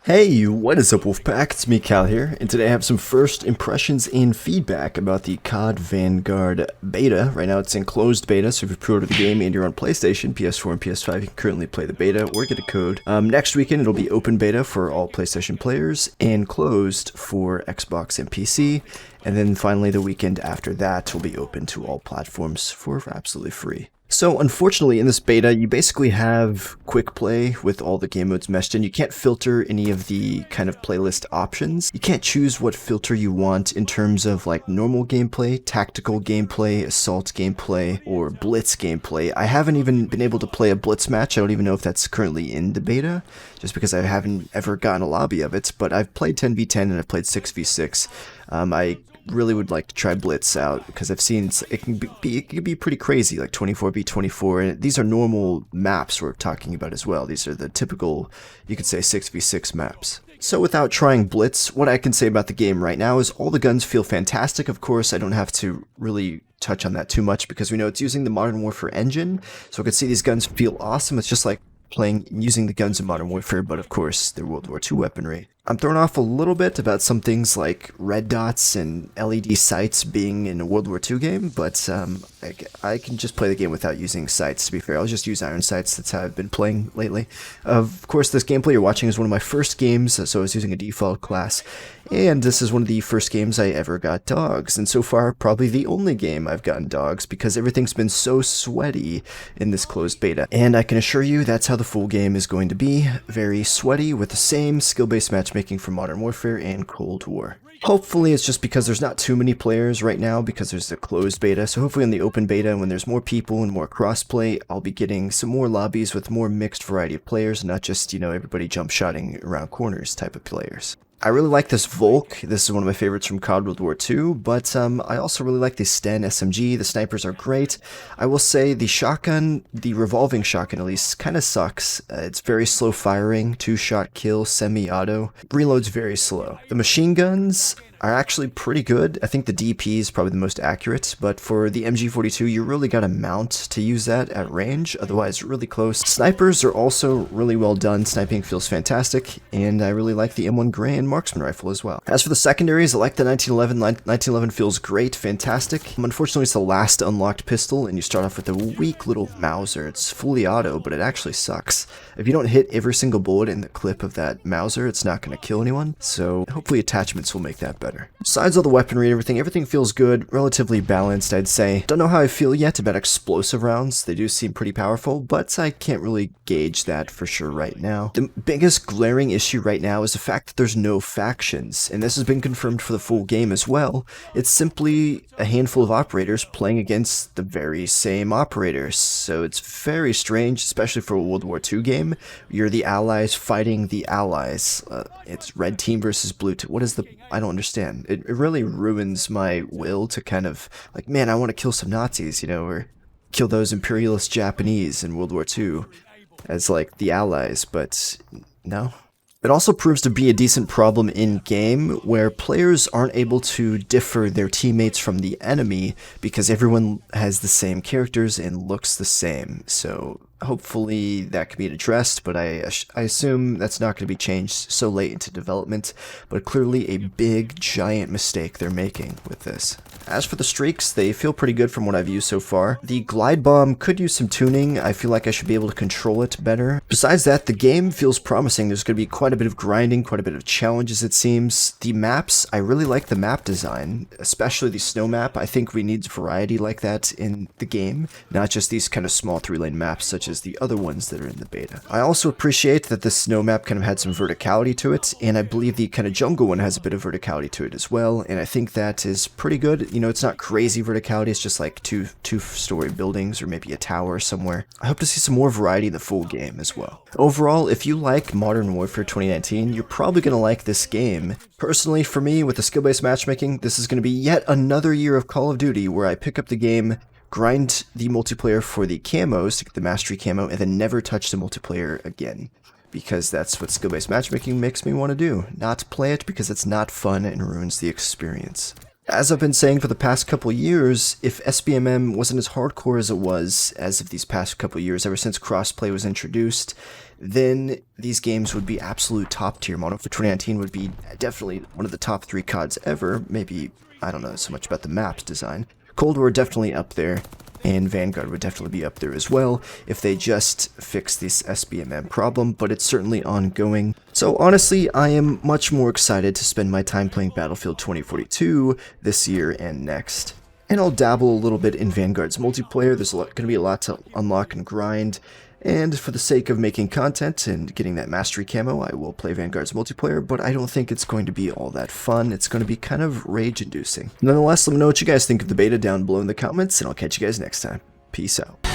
Hey, what is up, Wolfpack? It's me, Cal here, and today I have some first impressions and feedback about the COD Vanguard beta. Right now it's in closed beta, so if you pre-order the game and you're on PlayStation, PS4, and PS5, you can currently play the beta or get a code. Next weekend it'll be open beta for all PlayStation players and closed for Xbox and PC. And then finally the weekend after that will be open to all platforms for absolutely free. So unfortunately in this beta you basically have quick play with all the game modes meshed in. You can't filter any of the kind of playlist options. You can't choose what filter you want in terms of like normal gameplay, tactical gameplay, assault gameplay, or blitz gameplay. I haven't even been able to play a blitz match. I don't even know if that's currently in the beta, just because I haven't ever gotten a lobby of it, but I've played 10v10 and I've played 6v6. I really would like to try Blitz out because I've seen it can be pretty crazy, like 24v24, and these are normal maps we're talking about as well. These are the typical, you could say, 6v6 maps. So without trying Blitz, what I can say about the game right now is all the guns feel fantastic. Of course, I don't have to really touch on that too much because we know it's using the Modern Warfare engine, so I can see these guns feel awesome. It's just like using the guns in Modern Warfare, but of course they're World War II weaponry. I'm thrown off a little bit about some things like red dots and LED sights being in a World War II game, but I can just play the game without using sights, to be fair. I'll just use iron sights. That's how I've been playing lately. Of course, this gameplay you're watching is one of my first games, so I was using a default class, and this is one of the first games I ever got dogs, and so far probably the only game I've gotten dogs because everything's been so sweaty in this closed beta. And I can assure you that's how the full game is going to be, very sweaty with the same skill-based matchmaking from Modern Warfare and Cold War. Hopefully it's just because there's not too many players right now because there's a closed beta, so hopefully in the open beta when there's more people and more crossplay, I'll be getting some more lobbies with more mixed variety of players, not just, you know, everybody jump shotting around corners type of players. I really like this Volk. This is one of my favorites from COD World War II, but I also really like the Sten SMG. The snipers are great. I will say the shotgun, the revolving shotgun at least, kind of sucks. It's very slow firing, 2-shot kill, semi-auto. Reload's very slow. The machine guns are actually pretty good. I think the DP is probably the most accurate, but for the MG42, you really gotta mount to use that at range, otherwise really close. Snipers are also really well done. Sniping feels fantastic, and I really like the M1 Garand marksman rifle as well. As for the secondaries, I like the 1911. 1911 feels great, fantastic. Unfortunately, it's the last unlocked pistol, and you start off with a weak little Mauser. It's fully auto, but it actually sucks. If you don't hit every single bullet in the clip of that Mauser, it's not gonna kill anyone, so hopefully attachments will make that better. Besides all the weaponry and everything feels good, relatively balanced, I'd say. Don't know how I feel yet about explosive rounds. They do seem pretty powerful, but I can't really gauge that for sure right now. The biggest glaring issue right now is the fact that there's no factions, and this has been confirmed for the full game as well. It's simply a handful of operators playing against the very same operators, so it's very strange, especially for a World War II game. You're the allies fighting the allies. It's red team versus blue team. What is the... I don't understand. It really ruins my will to kind of, like, man, I want to kill some Nazis, you know, or kill those imperialist Japanese in World War II as, like, the allies, but no. It also proves to be a decent problem in-game, where players aren't able to differ their teammates from the enemy because everyone has the same characters and looks the same, so hopefully that can be addressed, but I assume that's not going to be changed so late into development, but clearly a big, giant mistake they're making with this. As for the streaks, they feel pretty good from what I've used so far. The glide bomb could use some tuning. I feel like I should be able to control it better. Besides that, the game feels promising. There's going to be quite a bit of grinding, quite a bit of challenges, it seems. The maps, I really like the map design, especially the snow map. I think we need variety like that in the game, not just these kind of small 3-lane maps such as the other ones that are in the beta. I also appreciate that the snow map kind of had some verticality to it, and I believe the kind of jungle one has a bit of verticality to it as well, and I think that is pretty good. You know, it's not crazy verticality, it's just like two-story buildings or maybe a tower somewhere. I hope to see some more variety in the full game as well. Overall, if you like Modern Warfare 2019, you're probably going to like this game. Personally, for me, with the skill-based matchmaking, this is going to be yet another year of Call of Duty where I pick up the game, grind the multiplayer for the camos to get the mastery camo, and then never touch the multiplayer again. Because that's what skill-based matchmaking makes me want to do. Not play it because it's not fun and ruins the experience. As I've been saying for the past couple years, if SBMM wasn't as hardcore as it was as of these past couple years, ever since crossplay was introduced, then these games would be absolute top tier. Modern Warfare 2019 would be definitely one of the top 3 CODs ever. Maybe, I don't know so much about the map's design. Cold War definitely up there, and Vanguard would definitely be up there as well if they just fix this SBMM problem, but it's certainly ongoing. So honestly, I am much more excited to spend my time playing Battlefield 2042 this year and next. And I'll dabble a little bit in Vanguard's multiplayer. There's going to be a lot to unlock and grind, and for the sake of making content and getting that mastery camo, I will play Vanguard's multiplayer, but I don't think it's going to be all that fun. It's going to be kind of rage-inducing. Nonetheless, let me know what you guys think of the beta down below in the comments, and I'll catch you guys next time. Peace out.